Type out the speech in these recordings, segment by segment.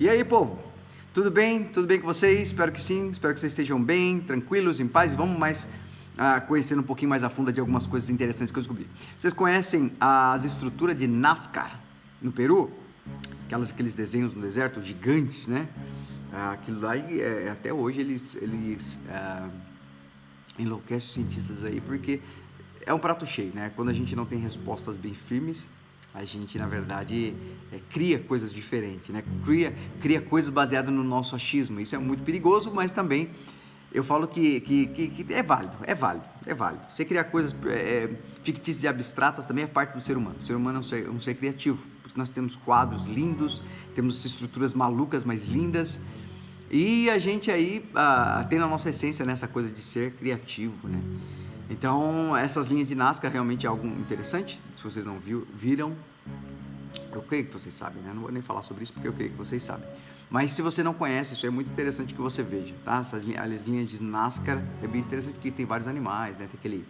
E aí, povo? Tudo bem? Tudo bem com vocês? Espero que sim. Espero que vocês estejam bem, tranquilos, em paz. E vamos mais conhecendo um pouquinho mais a fundo de algumas coisas interessantes que eu descobri. Vocês conhecem as estruturas de Nazca no Peru? Aqueles desenhos no deserto gigantes, né? Aquilo lá, até hoje, eles enlouquecem os cientistas aí, porque é um prato cheio, né? Quando a gente não tem respostas bem firmes, a gente, na verdade, cria coisas diferentes, né? Cria coisas baseadas no nosso achismo. Isso é muito perigoso, mas também eu falo que é válido. Você criar coisas fictícias e abstratas também é parte do ser humano. O ser humano é um ser criativo, porque nós temos quadros lindos, temos estruturas malucas, mas lindas, e a gente aí tem na nossa essência, né, essa coisa de ser criativo, né? Então, essas linhas de Nazca realmente é algo interessante. Se vocês não viram, eu creio que vocês sabem, né? Não vou nem falar sobre isso porque eu creio que vocês sabem. Mas se você não conhece, isso é muito interessante que você veja, tá? As linhas de Nazca é bem interessante porque tem vários animais, né? Tem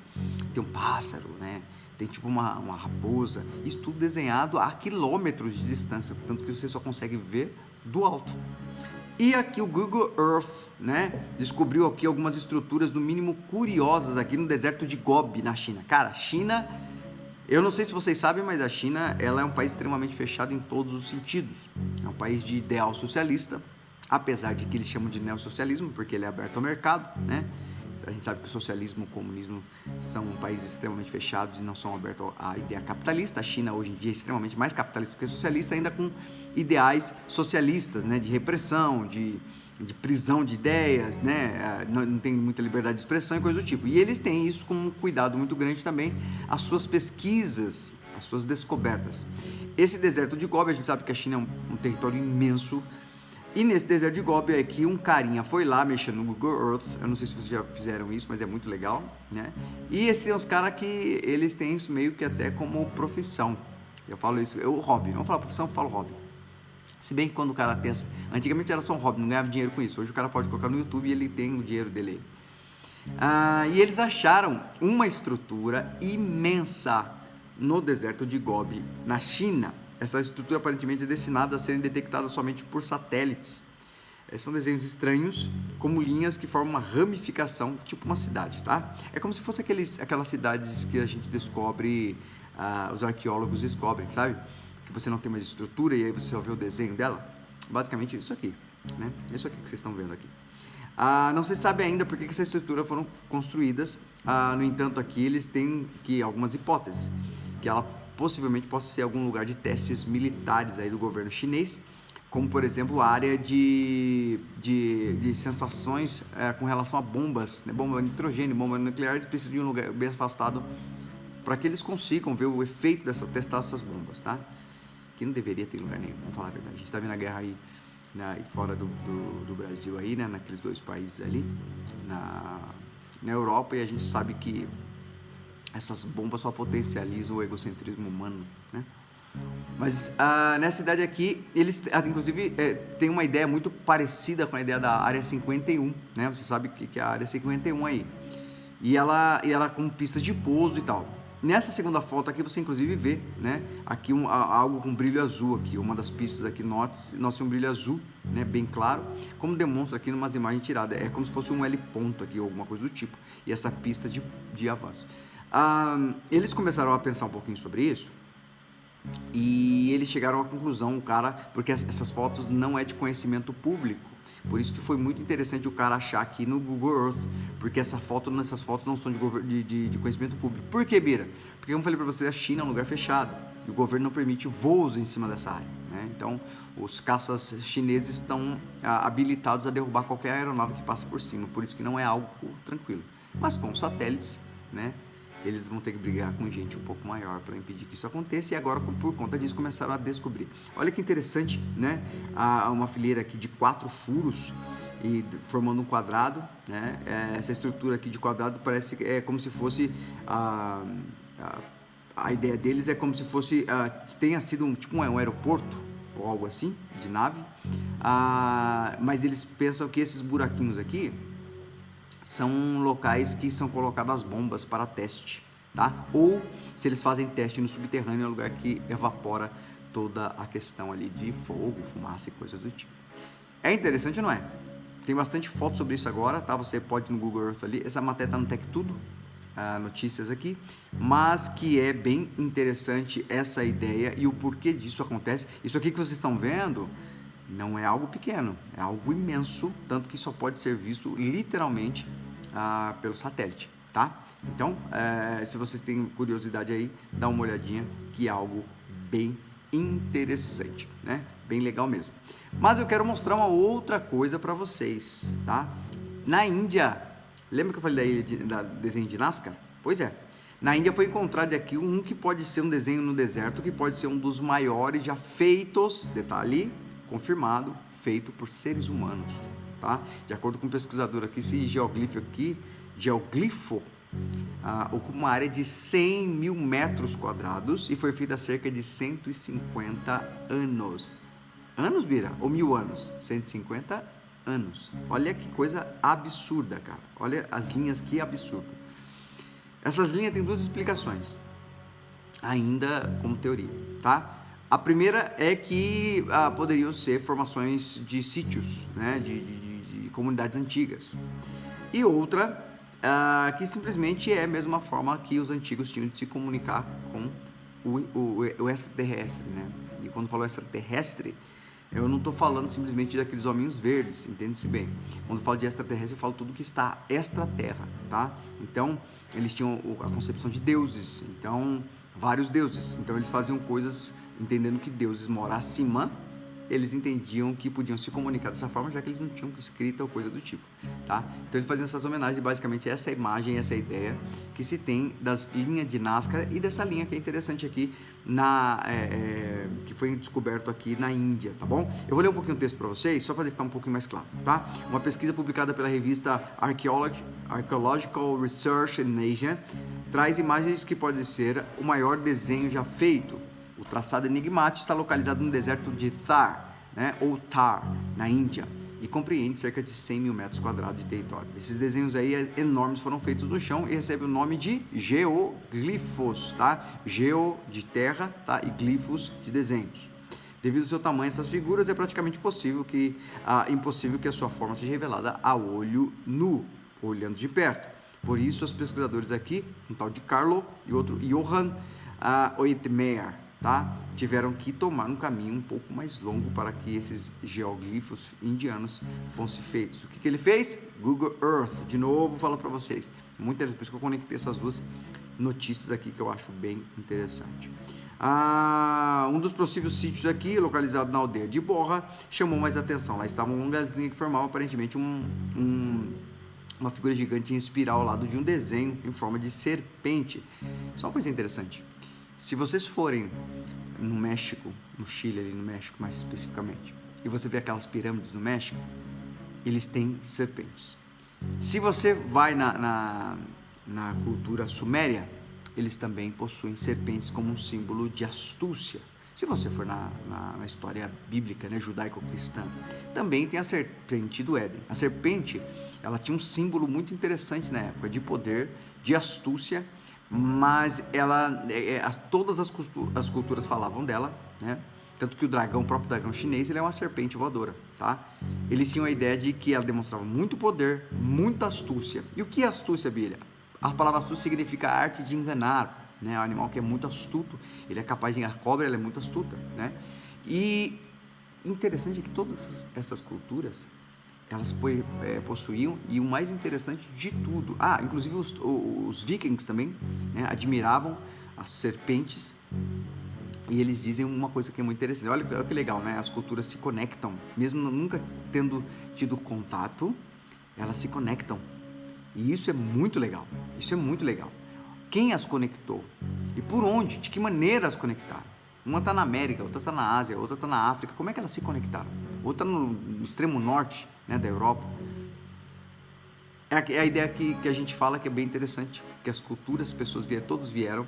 um pássaro, né? Tem tipo uma raposa. Isso tudo desenhado a quilômetros de distância, tanto que você só consegue ver do alto. E aqui o Google Earth, né, descobriu aqui algumas estruturas no mínimo curiosas aqui no deserto de Gobi, na China. Cara, a China, eu não sei se vocês sabem, mas a China, ela é um país extremamente fechado em todos os sentidos. É um país de ideal socialista, apesar de que eles chamam de neossocialismo, porque ele é aberto ao mercado, né? A gente sabe que o socialismo e o comunismo são países extremamente fechados e não são abertos à ideia capitalista. A China hoje em dia é extremamente mais capitalista do que socialista, ainda com ideais socialistas, né, de repressão, de prisão de ideias, né, não tem muita liberdade de expressão e coisa do tipo. E eles têm isso com um cuidado muito grande também, as suas pesquisas, as suas descobertas. Esse deserto de Gobi, a gente sabe que a China é um território imenso. E nesse deserto de Gobi aqui, um carinha foi lá mexendo no Google Earth. Eu não sei se vocês já fizeram isso, mas é muito legal, né? E esses são os caras que eles têm isso meio que até como profissão. Eu falo isso, o hobby, não falo profissão, eu falo hobby. Se bem que quando o cara tem... Antigamente era só um hobby, não ganhava dinheiro com isso. Hoje o cara pode colocar no YouTube e ele tem o dinheiro dele. E eles acharam uma estrutura imensa no deserto de Gobi, na China. Essa estrutura aparentemente é destinada a serem detectadas somente por satélites. São desenhos estranhos, como linhas que formam uma ramificação, tipo uma cidade, tá? É como se fosse aquelas cidades que a gente descobre, os arqueólogos descobrem, sabe? Que você não tem mais estrutura e aí você só vê o desenho dela. Basicamente isso aqui, né? Isso aqui que vocês estão vendo aqui. Não se sabe ainda por que essas estruturas foram construídas. No entanto, aqui eles têm algumas hipóteses, que ela possivelmente possa ser algum lugar de testes militares aí do governo chinês, como por exemplo a área de sensações com relação a bombas, né? Bomba de nitrogênio, bomba nuclear. Eles precisam de um lugar bem afastado para que eles consigam ver o efeito testar essas bombas, tá? Que não deveria ter lugar nenhum, vamos falar a verdade. A gente está vendo a guerra aí, né, fora do Brasil aí, né, naqueles dois países ali, na Europa, e a gente sabe que essas bombas só potencializam o egocentrismo humano, né? Mas nessa cidade aqui, eles inclusive têm uma ideia muito parecida com a ideia da Área 51, né? Você sabe o que é a Área 51 aí. E ela com pistas de pouso e tal. Nessa segunda foto aqui você inclusive vê, né, aqui algo com brilho azul aqui, uma das pistas aqui, nossa, um brilho azul, né, bem claro, como demonstra aqui numas imagens tiradas. É como se fosse um L ponto aqui, ou alguma coisa do tipo, e essa pista de avanço. Eles começaram a pensar um pouquinho sobre isso e eles chegaram à conclusão, porque essas fotos não é de conhecimento público, por isso que foi muito interessante o cara achar aqui no Google Earth, porque essas fotos não são de conhecimento público. Por que, Bira? Porque, como eu falei para você, a China é um lugar fechado e o governo não permite voos em cima dessa área, né? Então os caças chineses estão habilitados a derrubar qualquer aeronave que passe por cima, por isso que não é algo tranquilo. Mas com os satélites, né, eles vão ter que brigar com gente um pouco maior para impedir que isso aconteça, e agora, por conta disso, começaram a descobrir. Olha que interessante, né? Uma fileira aqui de 4 furos e formando um quadrado, né? Essa estrutura aqui de quadrado parece como se fosse a ideia deles é como se fosse que tenha sido um aeroporto ou algo assim, de nave, mas eles pensam que esses buraquinhos aqui são locais que são colocadas as bombas para teste, tá? Ou se eles fazem teste no subterrâneo, é um lugar que evapora toda a questão ali de fogo, fumaça e coisas do tipo. É interessante ou não é? Tem bastante foto sobre isso agora, tá? Você pode ir no Google Earth ali, essa matéria tá no Tech Tudo, notícias aqui, mas que é bem interessante essa ideia e o porquê disso acontece. Isso aqui que vocês estão vendo não é algo pequeno, é algo imenso, tanto que só pode ser visto literalmente pelo satélite, tá? Então, se vocês têm curiosidade aí, dá uma olhadinha, que é algo bem interessante, né? Bem legal mesmo. Mas eu quero mostrar uma outra coisa para vocês, tá? Na Índia, lembra que eu falei da desenho de Nazca? Pois é. Na Índia foi encontrado aqui um que pode ser um desenho no deserto, que pode ser um dos maiores já feitos, detalhe, confirmado, feito por seres humanos, tá? De acordo com o pesquisador aqui, esse geoglifo, ocupa uma área de 100 mil metros quadrados e foi feito há cerca de 150 anos. Anos, Bira? Ou 1000 anos? 150 anos. Olha que coisa absurda, cara. Olha as linhas, que absurdo. Essas linhas têm duas explicações, ainda como teoria, tá? A primeira é que poderiam ser formações de sítios, né? de comunidades antigas. E outra, que simplesmente é a mesma forma que os antigos tinham de se comunicar com o extraterrestre, né? E quando falo extraterrestre, eu não estou falando simplesmente daqueles hominhos verdes, entende-se bem. Quando eu falo de extraterrestre, eu falo tudo que está extraterra, tá? Então, eles tinham a concepção de deuses, então, vários deuses. Então, eles faziam coisas entendendo que deuses moram acima, eles entendiam que podiam se comunicar dessa forma, já que eles não tinham escrita ou coisa do tipo, tá? Então eles faziam essas homenagens e basicamente essa imagem, essa ideia que se tem das linhas de Nazca e dessa linha que é interessante aqui, que foi descoberto aqui na Índia, tá bom? Eu vou ler um pouquinho o texto para vocês, só para ficar um pouquinho mais claro, tá? Uma pesquisa publicada pela revista Archaeological Research in Asia traz imagens que podem ser o maior desenho já feito. O traçado enigmático está localizado no deserto de Thar, né, ou Thar, na Índia, e compreende cerca de 100 mil metros quadrados de território. Esses desenhos aí enormes foram feitos no chão e recebem o nome de geoglifos, tá? Geo de terra, tá? E glifos de desenhos. Devido ao seu tamanho, essas figuras é praticamente impossível que a sua forma seja revelada a olho nu, olhando de perto. Por isso, os pesquisadores aqui, um tal de Carlo e outro Johan Oitmeyer, tá? Tiveram que tomar um caminho um pouco mais longo para que esses geoglifos indianos fossem feitos. O que ele fez? Google Earth. De novo, falo para vocês. Muito interessante, por isso que eu conectei essas duas notícias aqui que eu acho bem interessante. Um dos possíveis sítios aqui, localizado na aldeia de Borra, chamou mais atenção. Lá estava um lugarzinho que formava aparentemente uma figura gigante em espiral ao lado de um desenho em forma de serpente. Só uma coisa interessante. Se vocês forem no México, no Chile, ali no México mais especificamente, e você vê aquelas pirâmides no México, eles têm serpentes. Se você vai na cultura suméria, eles também possuem serpentes como um símbolo de astúcia. Se você for na história bíblica, né, judaico-cristã, também tem a serpente do Éden. A serpente, ela tinha um símbolo muito interessante na época, de poder, de astúcia, mas todas as culturas falavam dela, né? Tanto que o próprio dragão chinês, ele é uma serpente voadora, tá? Eles tinham a ideia de que ela demonstrava muito poder, muita astúcia. E o que é astúcia, Bíblia? A palavra astúcia significa a arte de enganar, né? O animal que é muito astuto, ele é capaz de enganar. A cobra, ela é muito astuta, né? E interessante é que todas essas culturas, elas possuíam, e o mais interessante de tudo, inclusive os vikings também, né, admiravam as serpentes, e eles dizem uma coisa que é muito interessante. Olha que legal, né? As culturas se conectam, mesmo nunca tendo tido contato, elas se conectam, e isso é muito legal, Quem as conectou? E por onde? De que maneira as conectaram? Uma está na América, outra está na Ásia, outra está na África. Como é que elas se conectaram? Outra no extremo norte, né, da Europa. É a ideia que a gente fala, que é bem interessante, que as culturas, as pessoas todos vieram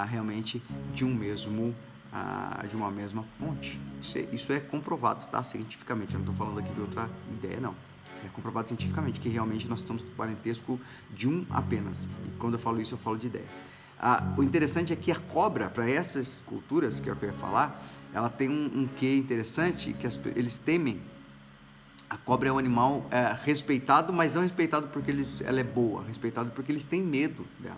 realmente de de uma mesma fonte. Isso é comprovado, tá? Cientificamente. Eu não estou falando aqui de outra ideia, não. É comprovado cientificamente que realmente nós estamos com parentesco de um apenas. E quando eu falo isso, eu falo de 10. O interessante é que a cobra, para essas culturas, que é o que eu ia falar, ela tem um quê interessante, que eles temem. A cobra é um animal respeitado, mas não respeitado porque ela é boa, respeitado porque eles têm medo dela.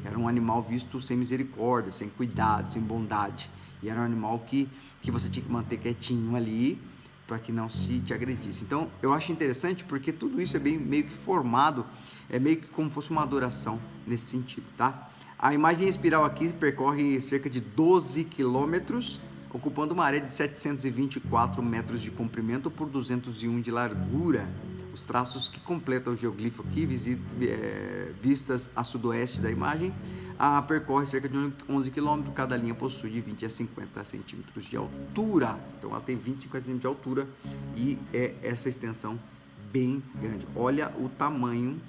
Era um animal visto sem misericórdia, sem cuidado, sem bondade. E era um animal que você tinha que manter quietinho ali para que não se te agredisse. Então, eu acho interessante porque tudo isso é meio que formado, é meio que como fosse uma adoração nesse sentido, tá? A imagem em espiral aqui percorre cerca de 12 quilômetros, ocupando uma área de 724 metros de comprimento por 201 de largura. Os traços que completam o geoglifo aqui, vistas a sudoeste da imagem, percorre cerca de 11 km, cada linha possui de 20 a 50 centímetros de altura. Então ela tem 20 a 50 centímetros de altura e é essa extensão bem grande. Olha o tamanho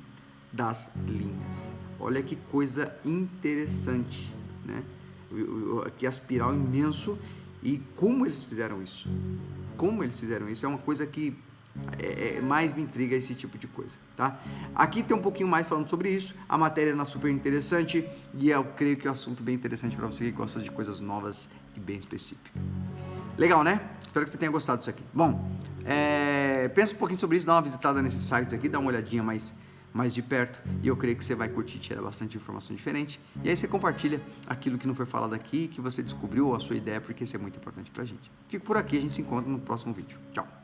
das linhas. Olha que coisa interessante, né? Aqui a espiral imenso. E como eles fizeram isso? Como eles fizeram isso é uma coisa que mais me intriga, esse tipo de coisa, tá? Aqui tem um pouquinho mais falando sobre isso. A matéria é super interessante e eu creio que é um assunto bem interessante para você que gosta de coisas novas e bem específicas. Legal, né? Espero que você tenha gostado disso aqui. Bom, pensa um pouquinho sobre isso, dá uma visitada nesses sites aqui, dá uma olhadinha mais de perto, e eu creio que você vai curtir, tirar bastante informação diferente, e aí você compartilha aquilo que não foi falado aqui, que você descobriu, ou a sua ideia, porque isso é muito importante pra gente. Fico por aqui, a gente se encontra no próximo vídeo. Tchau!